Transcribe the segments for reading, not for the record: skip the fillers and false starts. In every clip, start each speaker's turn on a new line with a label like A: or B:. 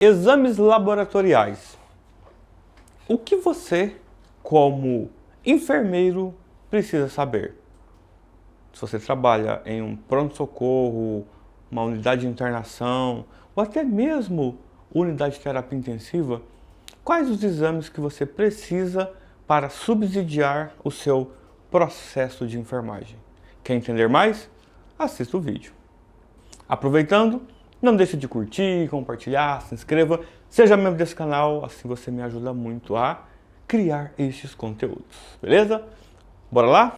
A: Exames laboratoriais. O que você, como enfermeiro, precisa saber? Se você trabalha em um pronto-socorro, uma unidade de internação, ou até mesmo unidade de terapia intensiva, quais os exames que você precisa para subsidiar o seu processo de enfermagem? Quer entender mais? Assista o vídeo. Aproveitando, não deixe de curtir, compartilhar, se inscreva, seja membro desse canal, assim você me ajuda muito a criar estes conteúdos, beleza? Bora lá?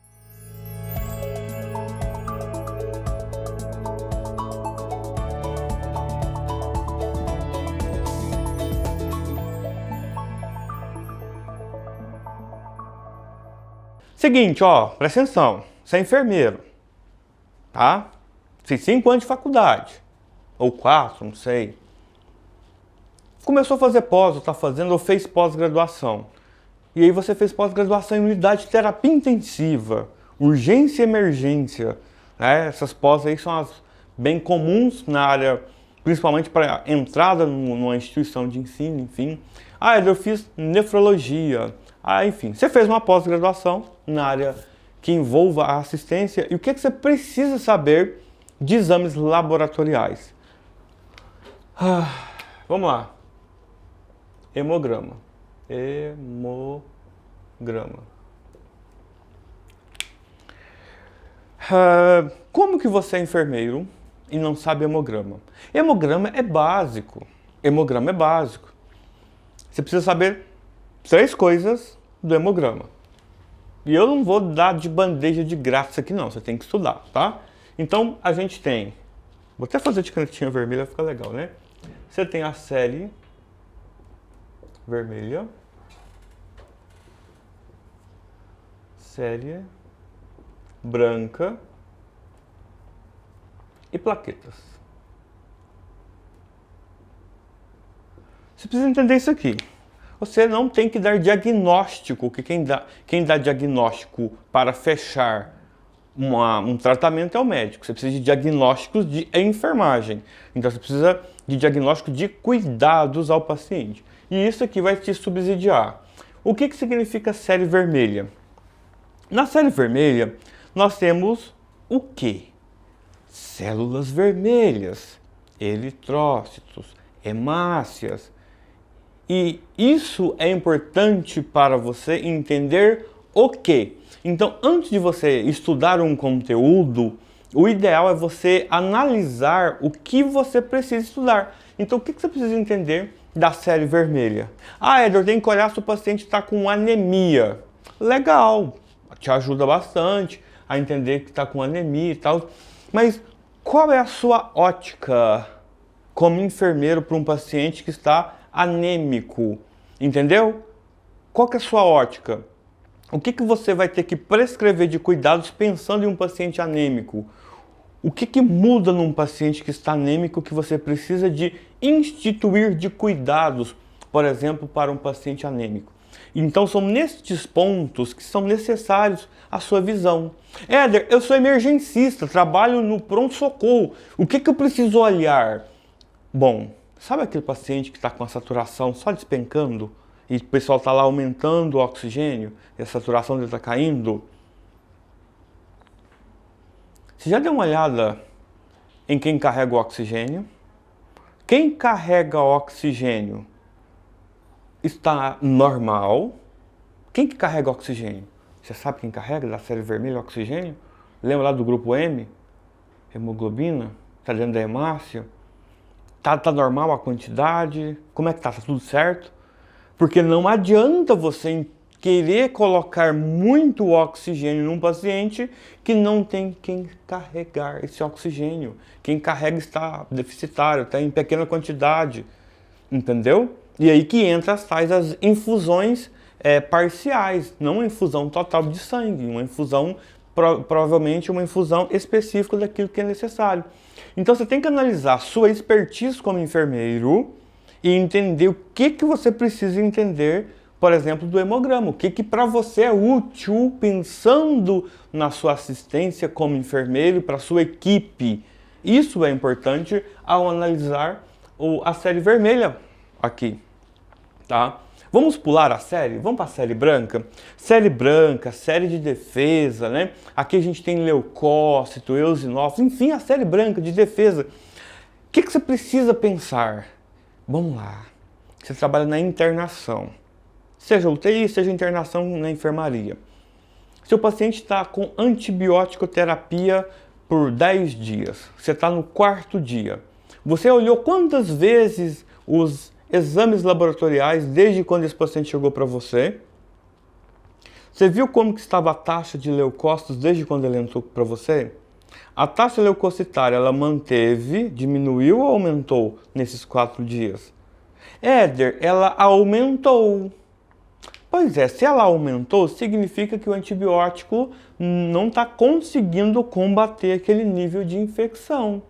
A: Seguinte, ó, presta atenção, você é enfermeiro, tá? Tem 5 anos de faculdade, ou 4, não sei. Começou a fazer pós, ou tá fazendo, ou fez pós-graduação. E aí você fez pós-graduação em unidade de terapia intensiva, urgência e emergência, né? Essas pós aí são as bem comuns na área, principalmente para entrada numa instituição de ensino, enfim. Ah, eu fiz nefrologia. Ah, enfim, você fez uma pós-graduação na área que envolva a assistência. E o que você precisa saber de exames laboratoriais? Vamos lá. Hemograma. Como que você é enfermeiro e não sabe hemograma? Hemograma é básico. Hemograma é básico. Você precisa saber 3 coisas do hemograma. E eu não vou dar de bandeja de graça aqui não, você tem que estudar, tá? Então a gente tem, vou até fazer de canetinha vermelha, fica legal, né? Você tem a série vermelha, série branca e plaquetas. Você precisa entender isso aqui. Você não tem que dar diagnóstico, que quem dá diagnóstico para fechar um tratamento é o médico. Você precisa de diagnósticos de enfermagem. Então você precisa de diagnóstico de cuidados ao paciente. E isso aqui vai te subsidiar. O que significa série vermelha? Na série vermelha, nós temos o quê? Células vermelhas, eritrócitos, hemácias. E isso é importante para você entender o quê? Então, antes de você estudar um conteúdo, o ideal é você analisar o que você precisa estudar. Então, o que você precisa entender da série vermelha? Ah, Eder, tem que olhar se o paciente está com anemia. Legal, te ajuda bastante a entender que está com anemia e tal. Mas qual é a sua ótica como enfermeiro para um paciente que está anêmico? Entendeu? Qual que é a sua ótica? O que você vai ter que prescrever de cuidados pensando em um paciente anêmico? O que muda num paciente que está anêmico que você precisa de instituir de cuidados, por exemplo, para um paciente anêmico? Então são nestes pontos que são necessários a sua visão. Éder, eu sou emergencista, trabalho no pronto-socorro. O que eu preciso olhar? Bom, sabe aquele paciente que está com a saturação só despencando? E o pessoal está lá aumentando o oxigênio e a saturação dele está caindo? Você já deu uma olhada em quem carrega o oxigênio? Quem carrega o oxigênio está normal? Quem que carrega o oxigênio? Você sabe quem carrega da série vermelha o oxigênio? Lembra lá do grupo M? Hemoglobina? Está dentro da hemácia? Tá normal a quantidade? Como é que tá? Tá tudo certo? Porque não adianta você querer colocar muito oxigênio num paciente que não tem quem carregar esse oxigênio. Quem carrega está deficitário, está em pequena quantidade, entendeu? E aí que entra as infusões parciais, não uma infusão total de sangue, uma infusão, provavelmente uma infusão específica daquilo que é necessário. Então você tem que analisar a sua expertise como enfermeiro e entender o que você precisa entender, por exemplo, do hemograma. O que para você é útil pensando na sua assistência como enfermeiro para a sua equipe. Isso é importante ao analisar a série vermelha. aqui, tá? Vamos pular a série? Vamos para a série branca? Série branca, série de defesa, né? Aqui a gente tem leucócito, eosinófilos, enfim, a série branca de defesa. O que você precisa pensar? Vamos lá. Você trabalha na internação. Seja UTI, seja internação na enfermaria. Seu paciente está com antibiótico terapia por 10 dias. Você está no 4º dia. Você olhou quantas vezes os exames laboratoriais desde quando esse paciente chegou para você? Você viu como que estava a taxa de leucócitos desde quando ele entrou para você? A taxa leucocitária, ela manteve, diminuiu ou aumentou nesses 4 dias? Éder, ela aumentou. Pois é, se ela aumentou, significa que o antibiótico não está conseguindo combater aquele nível de infecção.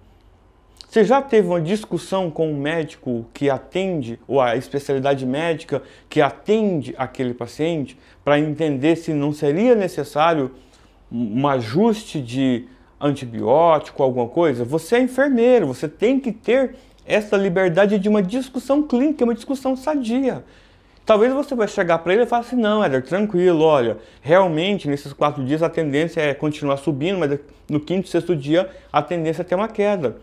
A: Você já teve uma discussão com um médico que atende, ou a especialidade médica que atende aquele paciente, para entender se não seria necessário um ajuste de antibiótico, alguma coisa? Você é enfermeiro, você tem que ter essa liberdade de uma discussão clínica, uma discussão sadia. Talvez você vai chegar para ele e falar assim, não, Éder, tranquilo, olha, realmente nesses 4 dias a tendência é continuar subindo, mas no 5º, 6º dia a tendência é ter uma queda.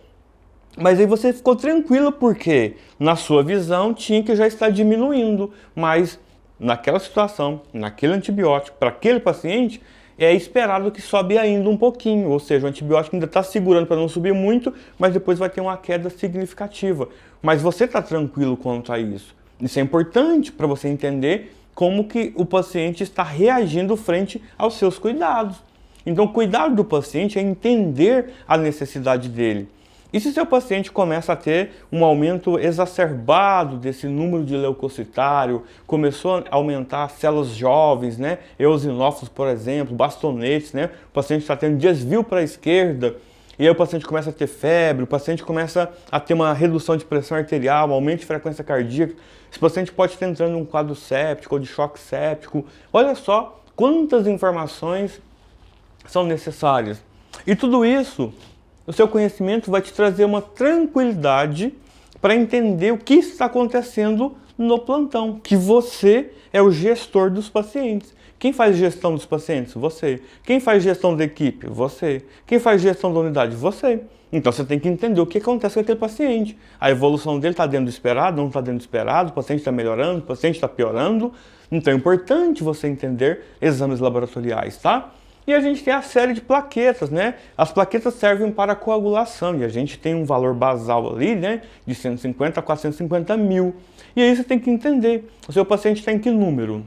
A: Mas aí você ficou tranquilo porque, na sua visão, tinha que já estar diminuindo, mas naquela situação, naquele antibiótico, para aquele paciente, é esperado que sobe ainda um pouquinho, ou seja, o antibiótico ainda está segurando para não subir muito, mas depois vai ter uma queda significativa. Mas você está tranquilo quanto a isso. Isso é importante para você entender como que o paciente está reagindo frente aos seus cuidados. Então, o cuidado do paciente é entender a necessidade dele. E se seu paciente começa a ter um aumento exacerbado desse número de leucocitário, começou a aumentar as células jovens, né? Eosinófilos, por exemplo, bastonetes, né? O paciente está tendo desvio para a esquerda, e aí o paciente começa a ter febre, o paciente começa a ter uma redução de pressão arterial, um aumento de frequência cardíaca. Esse paciente pode estar entrando em um quadro séptico ou de choque séptico. Olha só quantas informações são necessárias. E tudo isso, o seu conhecimento vai te trazer uma tranquilidade para entender o que está acontecendo no plantão, que você é o gestor dos pacientes. Quem faz gestão dos pacientes? Você. Quem faz gestão da equipe? Você. Quem faz gestão da unidade? Você. Então você tem que entender o que acontece com aquele paciente. A evolução dele está dentro do esperado, não está dentro do esperado, o paciente está melhorando, o paciente está piorando. Então é importante você entender exames laboratoriais, tá? E a gente tem a série de plaquetas, né? As plaquetas servem para coagulação e a gente tem um valor basal ali, né? De 150 a 450 mil. E aí você tem que entender, o seu paciente está em que número?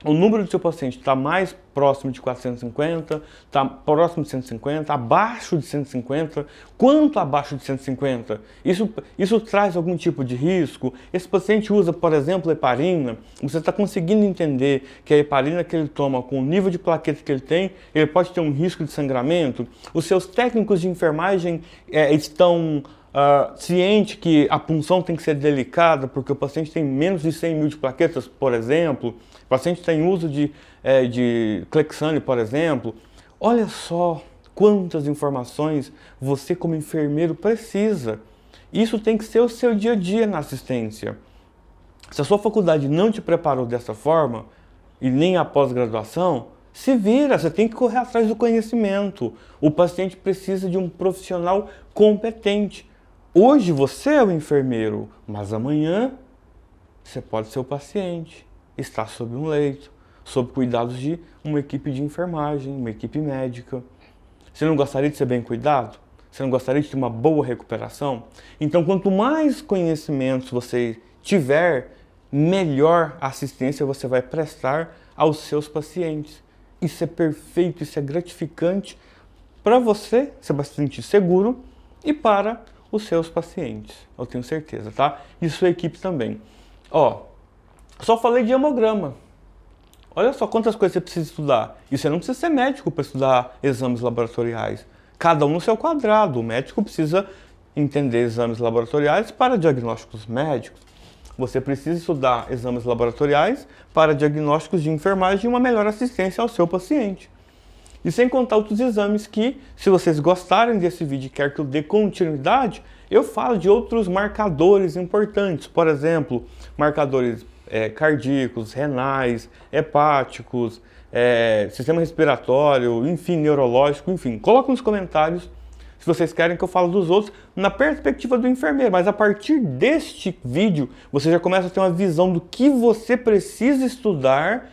A: O número do seu paciente está mais próximo de 450, está próximo de 150, abaixo de 150, quanto abaixo de 150? Isso traz algum tipo de risco? Esse paciente usa, por exemplo, heparina, você está conseguindo entender que a heparina que ele toma com o nível de plaqueta que ele tem, ele pode ter um risco de sangramento? Os seus técnicos de enfermagem estão cientes que a punção tem que ser delicada, porque o paciente tem menos de 100 mil de plaquetas, por exemplo, o paciente tem uso de Clexane, por exemplo. Olha só quantas informações você como enfermeiro precisa. Isso tem que ser o seu dia a dia na assistência. Se a sua faculdade não te preparou dessa forma, e nem a pós-graduação, se vira, você tem que correr atrás do conhecimento. O paciente precisa de um profissional competente. Hoje você é o enfermeiro, mas amanhã você pode ser o paciente. Está sob um leito, sob cuidados de uma equipe de enfermagem, uma equipe médica. Você não gostaria de ser bem cuidado? Você não gostaria de ter uma boa recuperação? Então, quanto mais conhecimentos você tiver, melhor assistência você vai prestar aos seus pacientes. Isso é perfeito, isso é gratificante para você vai se sentir seguro e para os seus pacientes, eu tenho certeza, tá? E sua equipe também. Só falei de hemograma. Olha só quantas coisas você precisa estudar. E você não precisa ser médico para estudar exames laboratoriais. Cada um no seu quadrado. O médico precisa entender exames laboratoriais para diagnósticos médicos. Você precisa estudar exames laboratoriais para diagnósticos de enfermagem e uma melhor assistência ao seu paciente. E sem contar outros exames que, se vocês gostarem desse vídeo e querem que eu dê continuidade, Eu falo de outros marcadores importantes, por exemplo, marcadores cardíacos, renais, hepáticos, sistema respiratório, enfim, neurológico, enfim. Coloca nos comentários se vocês querem que eu fale dos outros na perspectiva do enfermeiro. Mas a partir deste vídeo, você já começa a ter uma visão do que você precisa estudar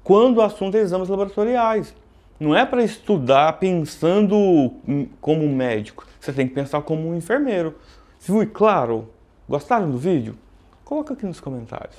A: quando o assunto é exames laboratoriais. Não é para estudar pensando como um médico, você tem que pensar como um enfermeiro. Fui claro? Gostaram do vídeo? Coloca aqui nos comentários.